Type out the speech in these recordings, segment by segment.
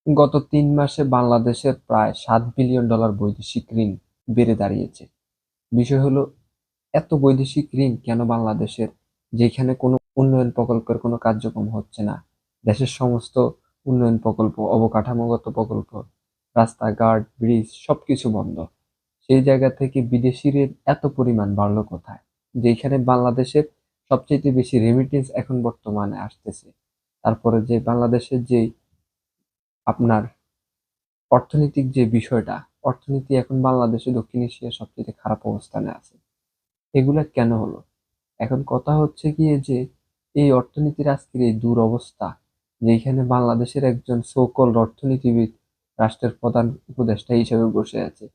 গত ৩ মাসে বাংলাদেশের প্রায় $৭ বিলিয়ন বৈদেশিক ঋণ বেড়ে দাঁড়িয়েছে। বিষয় হলো, এত বৈদেশিক ঋণ কেন বাংলাদেশের, যেখানে কোনো উন্নয়ন প্রকল্পের কোনো কার্যক্রম হচ্ছে না। দেশের সমস্ত উন্নয়ন প্রকল্প, অবকাঠামোগত প্রকল্প, রাস্তাঘাট, ব্রিজ সবকিছু বন্ধ। সেই জায়গা থেকে বিদেশি ঋণ এত পরিমাণ বাড়লো কোথায়? যেখানে বাংলাদেশের সবচেয়ে বেশি রেমিটেন্স এখন বর্তমানে আসতেছে। তারপরে যে বাংলাদেশের যে আপনার অর্থনৈতিক যে বিষয়টা, অর্থনীতি এখন বাংলাদেশে দক্ষিণ এশিয়ার সবচেয়ে খারাপ অবস্থানে আছে। এগুলা কেন হলো? এখন কথা হচ্ছে গিয়ে যে এই অর্থনীতির আজকের এই দুরবস্থা, যেখানে বাংলাদেশের একজন সো কল্ড অর্থনীতিবিদ রাষ্ট্রের প্রধান উপদেষ্টা হিসেবে বসে আছে।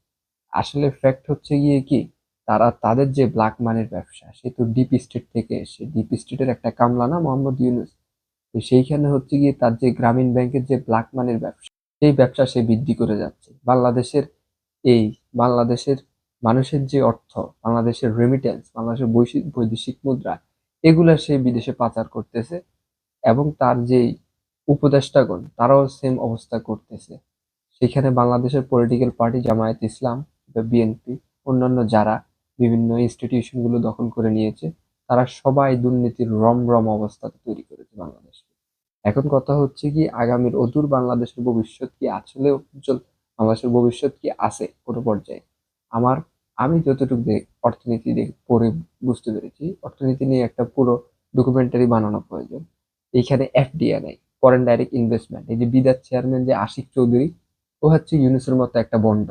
আসলে ফ্যাক্ট হচ্ছে গিয়ে কি, তারা তাদের যে ব্ল্যাক মানির ব্যবসা, সে তো ডিপ স্টেট থেকে এসে, ডিপ স্টেটের একটা কামলা না মোহাম্মদ ইউনূস। তো সেইখানে হচ্ছে গিয়ে তার যে গ্রামীণ ব্যাংকের যে ব্ল্যাক মানির ব্যবসা, সেই ব্যবসা সে বৃদ্ধি করে যাচ্ছে। এই বাংলাদেশের মানুষের যে অর্থ, বাংলাদেশের রেমিটেন্স, বাংলাদেশের বৈদেশিক মুদ্রা, এগুলা সে বিদেশে পাচার করতেছে। এবং তার যেই উপদেষ্টাগণ, তারাও সেম অবস্থা করতেছে। সেখানে বাংলাদেশের পলিটিক্যাল পার্টি জামায়াত ইসলাম বা বিএনপি, অন্যান্য যারা বিভিন্ন ইনস্টিটিউশন গুলো দখল করে নিয়েছে, তারা সবাই দুর্নীতির রমরম অবস্থা তৈরি করেছে বাংলাদেশে। এখন কথা হচ্ছে কি, আগামীর অদূর বাংলাদেশের ভবিষ্যৎ কি আসলে উজ্জ্বল? বাংলাদেশের ভবিষ্যৎ কি আছে কোনো পর্যায়ে? আমার আমি যতটুকু অর্থনীতি পড়ে বুঝতে পেরেছি, অর্থনীতি নিয়ে একটা পুরো ডকুমেন্টারি বানানো প্রয়োজন। এইখানে এফডিআই, ফরেন ডাইরেক্ট ইনভেস্টমেন্ট, এই যে বিদাত চেয়ারম্যান যে আশিক চৌধুরী, ও হচ্ছে ইউনুসের মতো একটা বন্ড।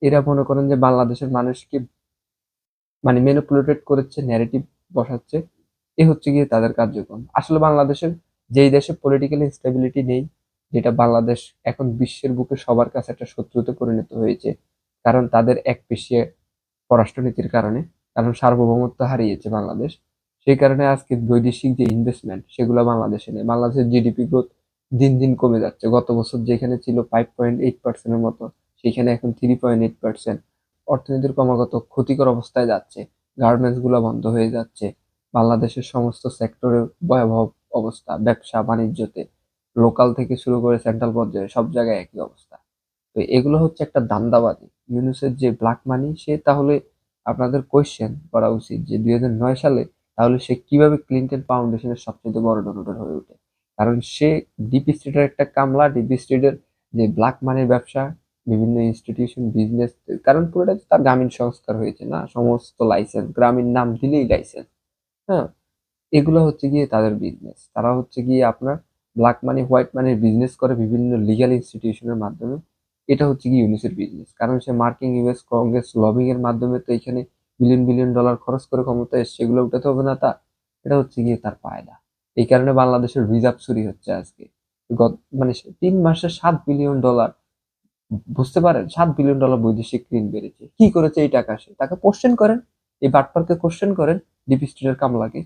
এরা মনে করেন যে বাংলাদেশের মানুষকে মানে ম্যানিপুলেটেড করেছে, ন্যারেটিভ বসাচ্ছে। এ হচ্ছে গিয়ে তাদের কার্যক্রম। আসলে বাংলাদেশের, যেই দেশে পলিটিক্যাল ইনস্টেবিলিটি নেই, যেটা বাংলাদেশ এখন বিশ্বের বুকে সবার কাছে একটা শত্রুতে পরিণত হয়েছে, কারণ তাদের একপেশিয়া পররাষ্ট্রনীতির কারণে, কারণ সার্বভৌমত্ব হারিয়েছে বাংলাদেশ। সেই কারণে আজকে বৈদেশিক যে ইনভেস্টমেন্ট, সেগুলো বাংলাদেশে নেই। বাংলাদেশের জিডিপি গ্রোথ দিন দিন কমে যাচ্ছে। গত বছর যেখানে ছিল 5.8% মতো, সেখানে এখন 3.8%। অর্থনীতির ক্রমাগত ক্ষতিকর অবস্থায় যাচ্ছে। গার্মেন্টস গুলো বন্ধ হয়ে যাচ্ছে। বাংলাদেশের সমস্ত সেক্টরে ভয়াবহ অবস্থা, ব্যবসা বাণিজ্যতে, লোকাল থেকে শুরু করে সেন্ট্রাল পর্যায়ে সব জায়গায় একই অবস্থা। তো এগুলো হচ্ছে একটা ধান্দাবাজি। ইউনূসের যে ব্ল্যাক মানি, সে তাহলে আপনাদের কোয়েশ্চেন করা উচিত যে 2009 সালে তাহলে সে কিভাবে ক্লিনটন ফাউন্ডেশনের সবচেয়ে বড় ডোনেটর হয়ে ওঠে? কারণ সে ডিপ স্টেটের একটা কামলা, ডিপ স্টেটের যে ব্ল্যাক মানির ব্যবসা, বিভিন্ন ইনস্টিটিউশন, বিজনেস, কারণ পুরোটা তো তার গ্রামীণ সংস্কার হয়েছে না, সমস্ত লাইসেন্স, গ্রামীণ নাম দিলেই লাইসেন্স। হ্যাঁ, এগুলো হচ্ছে গিয়ে তাদের বিজনেস। তারা হচ্ছে গিয়ে আপনার ব্ল্যাক মানি, হোয়াইট মানির বিজনেস করে বিভিন্ন লিগ্যাল ইনস্টিটিউশনের মাধ্যমে। এটা হচ্ছে গিয়ে ইউনিসের বিজনেস, কারণ সে মার্কিন, ইউএস কংগ্রেস লবিং এর মাধ্যমে তো এখানে বিলিয়ন বিলিয়ন ডলার খরচ করে ক্ষমতা এসছে, এগুলো উঠাতে হবে না তা? এটা হচ্ছে গিয়ে তার পায়দা। এই কারণে বাংলাদেশের রিজার্ভ চুরি হচ্ছে আজকে। গত মানে 3 মাসে $7 বিলিয়ন, বুঝতে পারেন? $7 বিলিয়ন বৈদেশিক ঋণ বেড়েছে। কি করেছে এই টাকা? সে তাকে কোশ্চেন করেন, এই বাটপারকে কোশ্চেন করেন, ডিপ স্টেটের কামলাকে।